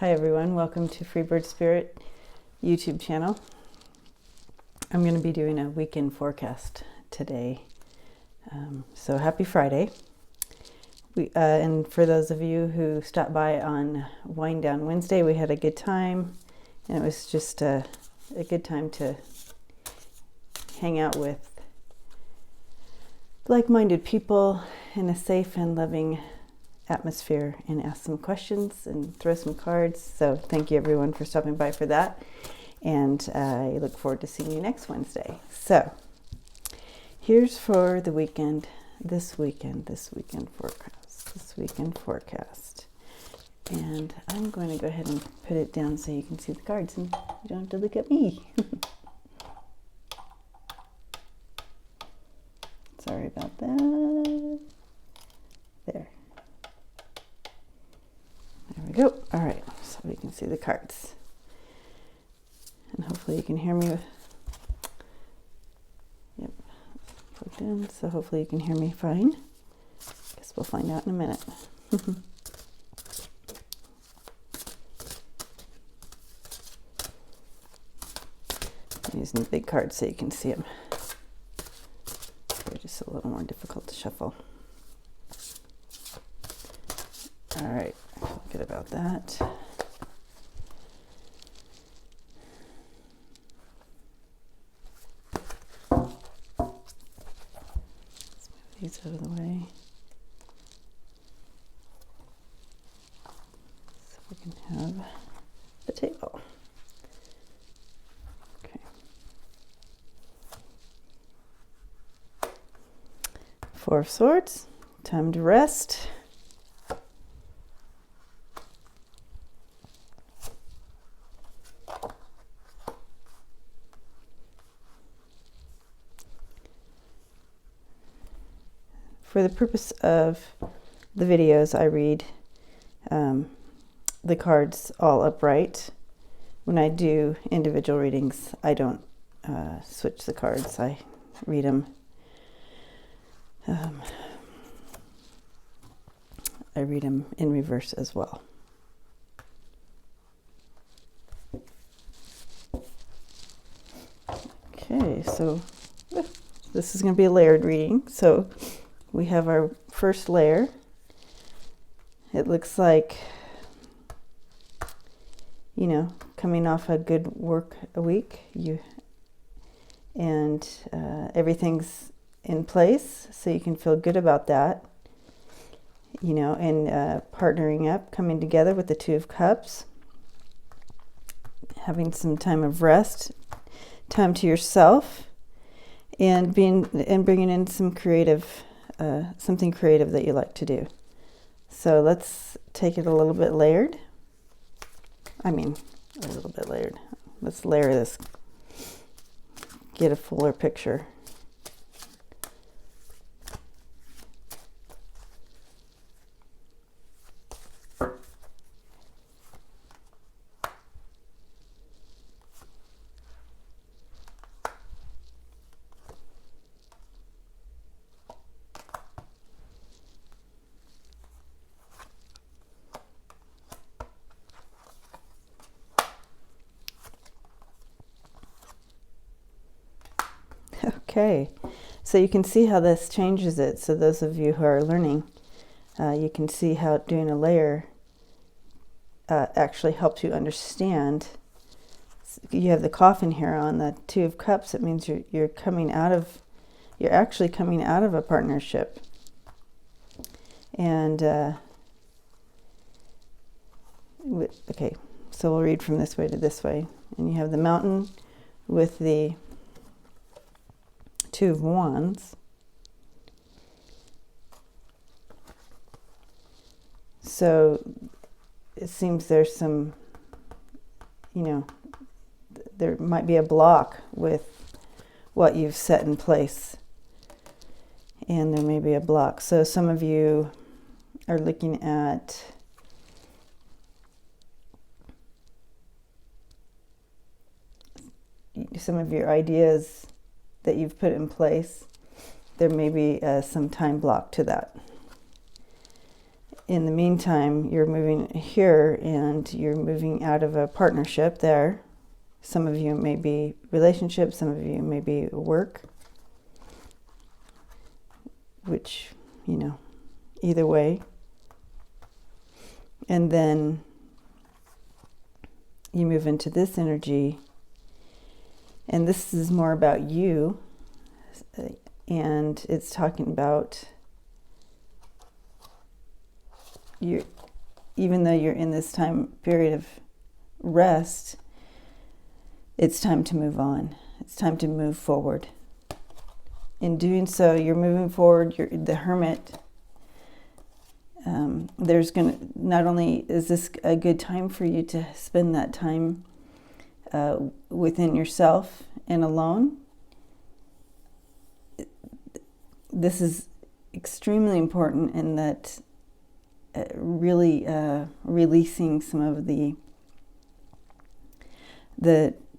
Hi everyone, welcome to Freebird Spirit YouTube channel. I'm going to be doing a weekend forecast today. So happy Friday. And for those of you who stopped by on Wind Down Wednesday, we had a good time, and it was just a good time to hang out with like-minded people in a safe and loving atmosphere and ask some questions and throw some cards. So thank you everyone for stopping by for that, and I look forward to seeing you next Wednesday. So here's for the weekend, this weekend forecast, and I'm going to go ahead and put it down so you can see the cards and you don't have to look at me. Sorry about that. There we go. All right, so we can see the cards, and hopefully you can hear me. Yep, plugged in, so hopefully you can hear me fine. Guess we'll find out in a minute. I'm using the big cards so you can see them. They're just a little more difficult to shuffle. All right, good about that. Let's move these out of the way so we can have the table. Okay. Four of Swords, time to rest. For the purpose of the videos, I read the cards all upright. When I do individual readings, I don't switch the cards. I read them. I read them in reverse as well. Okay, so this is going to be a layered reading. So we have our first layer. It looks like, you know, coming off a good work a week, and everything's in place, so you can feel good about that, you know, and partnering up, coming together with the Two of Cups, having some time of rest, time to yourself, and bringing in some creative. Something creative that you like to do. So let's take it a little bit layered. A little bit layered. Let's layer this, get a fuller picture. Okay, so you can see how this changes it. So those of you who are learning, you can see how doing a layer actually helps you understand. You have the coffin here on the Two of Cups. It means you're actually coming out of a partnership. And okay, so we'll read from this way to this way. And you have the Mountain with the Two of Wands. So it seems there's some, you know, there might be a block with what you've set in place, and there may be a block. So some of you are looking at some of your ideas that you've put in place. There may be some time block to that. in the meantime, you're moving here and you're moving out of a partnership there. Some of you may be relationships, some of you may be work, which, either way. And then you move into this energy, and this is more about you, and it's talking about you. Even though you're in this period of rest, it's time to move on. It's time to move forward. In doing so, you're moving forward. You're the Hermit. Not only is this a good time for you to spend that time within yourself and alone, this is extremely important in that really releasing some of the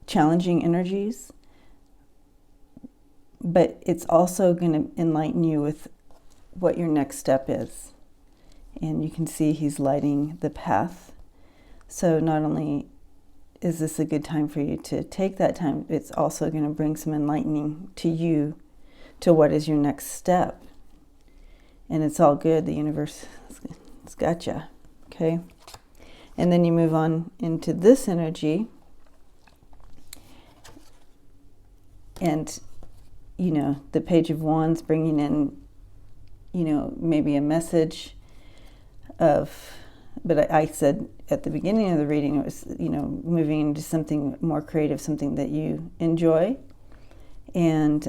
challenging energies, but it's also going to enlighten you with what your next step is. And you can see he's lighting the path. So not only is this a good time for you to take that time, it's also going to bring some enlightening to you to what is your next step. And it's all good. The universe has got you. Okay? And then you move on into this energy. And, the Page of Wands bringing in, maybe a message but I said at the beginning of the reading, it was, moving into something more creative, something that you enjoy. And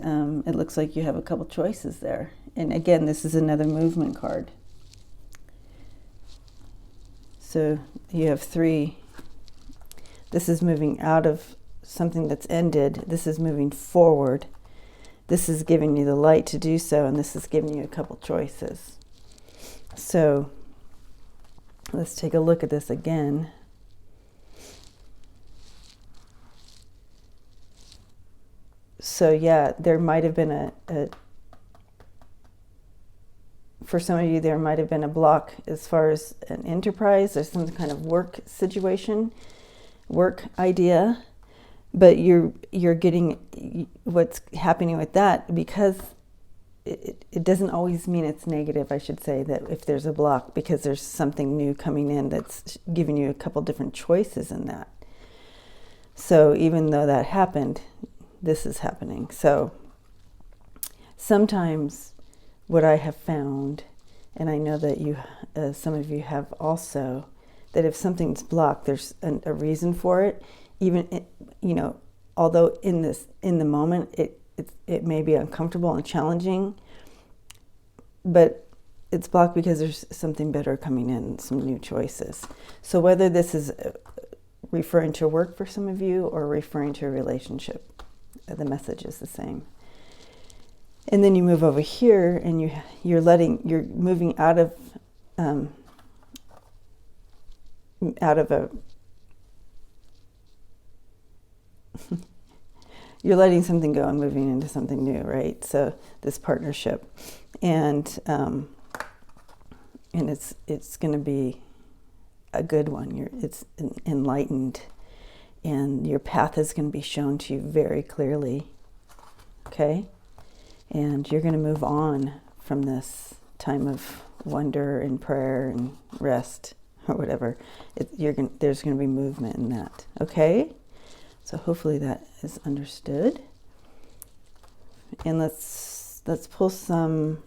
it looks like you have a couple choices there. And again, this is another movement card. So you have 3. This is moving out of something that's ended. This is moving forward. This is giving you the light to do so, and this is giving you a couple choices. So let's take a look at this again. So yeah, there might have been for some of you, there might have been a block as far as an enterprise or some kind of work situation, work idea, but you're getting what's happening with that, because it doesn't always mean it's negative, I should say, that if there's a block, because there's something new coming in that's giving you a couple different choices in that. So even though that happened, this is happening. So sometimes what I have found, and I know that some of you have also, that if something's blocked, there's a reason for it. Even, although in the moment, it may be uncomfortable and challenging, but it's blocked because there's something better coming in, some new choices. So whether this is referring to work for some of you or referring to a relationship, the message is the same. And then you move over here, and you're moving out of a you're letting something go and moving into something new, right? So this partnership, and it's going to be a good one. It's enlightened, and your path is going to be shown to you very clearly. Okay, and you're going to move on from this time of wonder and prayer and rest or whatever. There's going to be movement in that. Okay. So hopefully that is understood. And let's pull some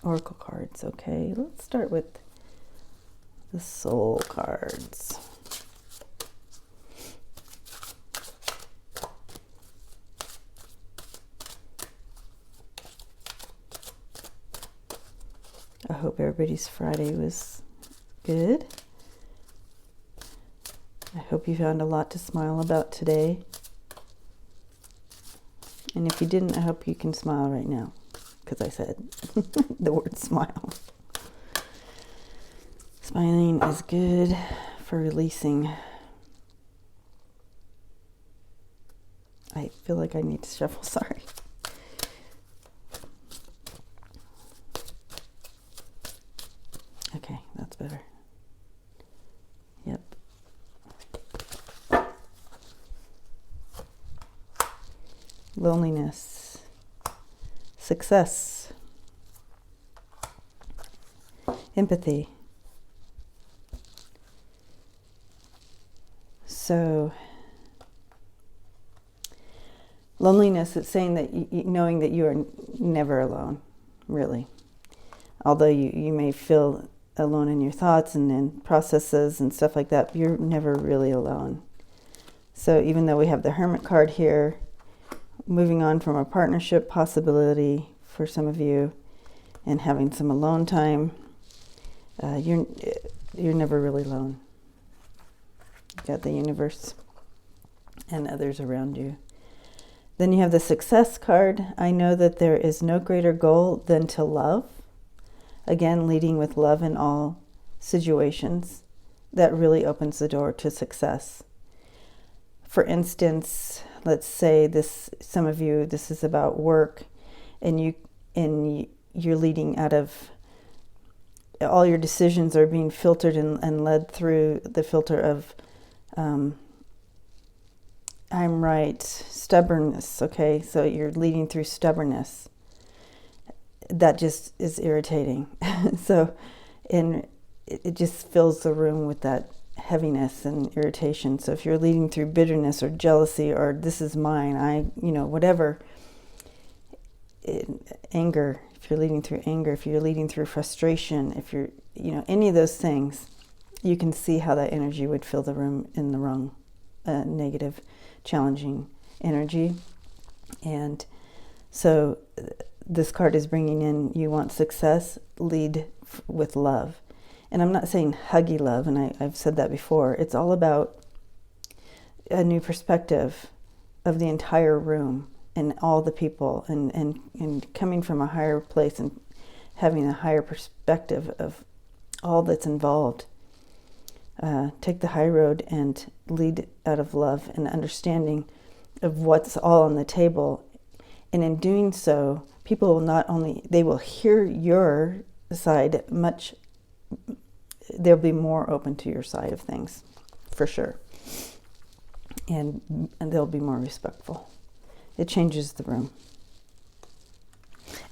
oracle cards, okay? Let's start with the soul cards. I hope everybody's Friday was good. I hope you found a lot to smile about today. And if you didn't, I hope you can smile right now, because I said the word smile. Smiling is good for releasing. I feel like I need to shuffle, sorry. loneliness, success, empathy. So loneliness, it's saying that knowing that you are never alone, really. Although you may feel alone in your thoughts and in processes and stuff like that, you're never really alone. So even though we have the Hermit card here, moving on from a partnership possibility for some of you and having some alone time, you're never really alone. You've got the universe and others around you. Then you have the Success card. I know that there is no greater goal than to love. Again, leading with love in all situations. That really opens the door to success. For instance, let's say some of you, this is about work, and you're leading out of, all your decisions are being filtered and led through the filter of I'm right, stubbornness, okay? So you're leading through stubbornness. That just is irritating. And it just fills the room with that heaviness and irritation. So if you're leading through bitterness or jealousy or this is mine, whatever, anger, if you're leading through anger, if you're leading through frustration, if you're, any of those things, you can see how that energy would fill the room in the wrong, negative, challenging energy. And so this card is bringing in, you want success, lead with love. And I'm not saying huggy love, and I've said that before. It's all about a new perspective of the entire room and all the people and coming from a higher place and having a higher perspective of all that's involved. Take the high road and lead out of love and understanding of what's all on the table. And in doing so, people will they will hear your side much, they'll be more open to your side of things, for sure. And they'll be more respectful. It changes the room.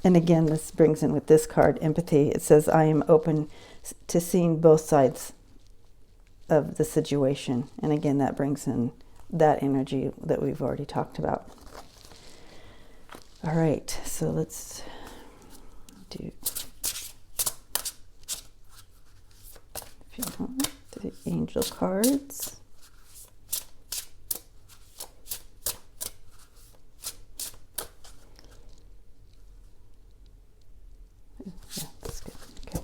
And again, this brings in with this card, empathy. It says, I am open to seeing both sides of the situation. And again, that brings in that energy that we've already talked about. All right, so let's do, if you want, the angel cards. Yeah, that's good. Okay.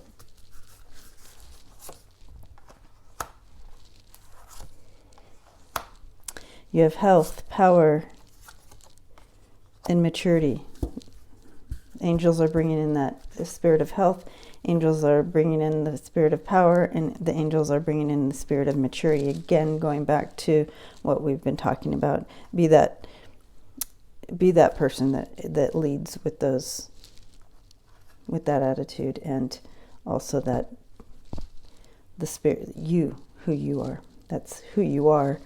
You have health, power, and maturity. Angels are bringing in the spirit of health. Angels are bringing in the spirit of power, and the angels are bringing in the spirit of maturity. Again, going back to what we've been talking about, be that person that leads with that attitude, and also that the spirit, who you are. That's who you are.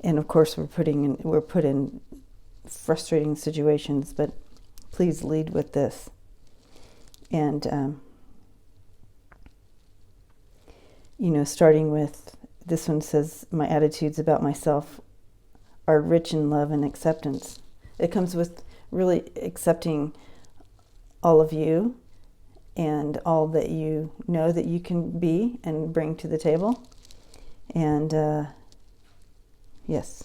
And of course, we're put in frustrating situations, but please lead with this. And starting with this one says, my attitudes about myself are rich in love and acceptance. It comes with really accepting all of you and all that you know that you can be and bring to the table. And yes.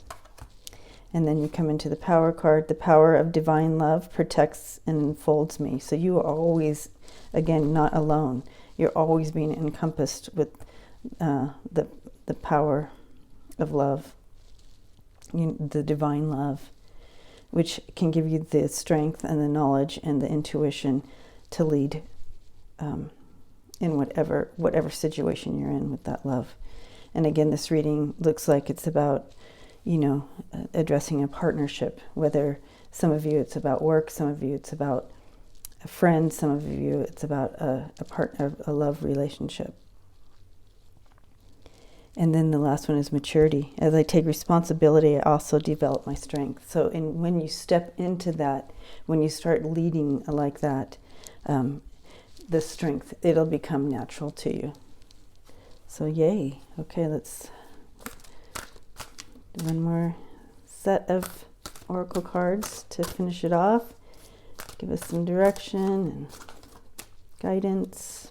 And then you come into the power card. The power of divine love protects and enfolds me. So you are always, again, not alone. You're always being encompassed with the power of love, the divine love, which can give you the strength and the knowledge and the intuition to lead in whatever situation you're in with that love. And again, this reading looks like it's about addressing a partnership, whether some of you it's about work, some of you it's about a friend, some of you it's about a partner, a love relationship. And then the last one is maturity. As I take responsibility, I also develop my strength. So when you step into that, when you start leading like that, the strength, it'll become natural to you. So yay. Okay, let's do one more set of oracle cards to finish it off. Give us some direction and guidance.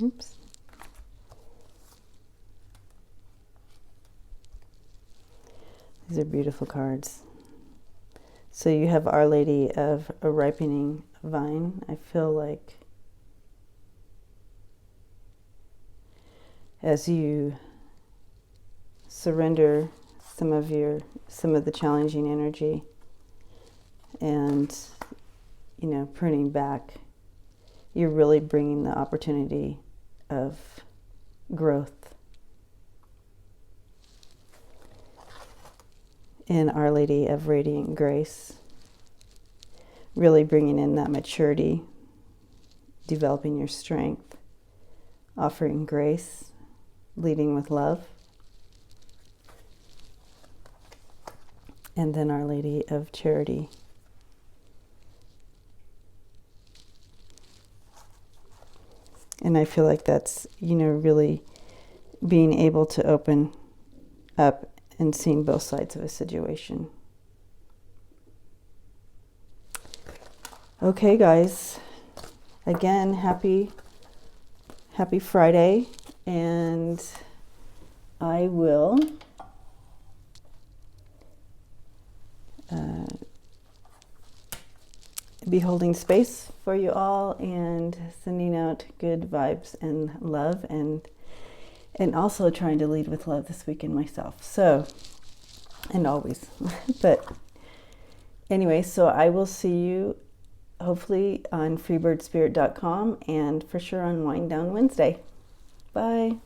Oops. These are beautiful cards. So you have Our Lady of a Ripening Vine. I feel like as you surrender some of the challenging energy and, pruning back, you're really bringing the opportunity of growth. In Our Lady of Radiant Grace, really bringing in that maturity, developing your strength, offering grace, leading with love. And then Our Lady of Charity. And I feel like that's, really being able to open up and seeing both sides of a situation. Okay, guys. Again, happy Friday. And I will be holding space for you all and sending out good vibes and love, and also trying to lead with love this weekend myself. So, and always. But anyway, so I will see you hopefully on freebirdspirit.com and for sure on Wind Down Wednesday. Bye.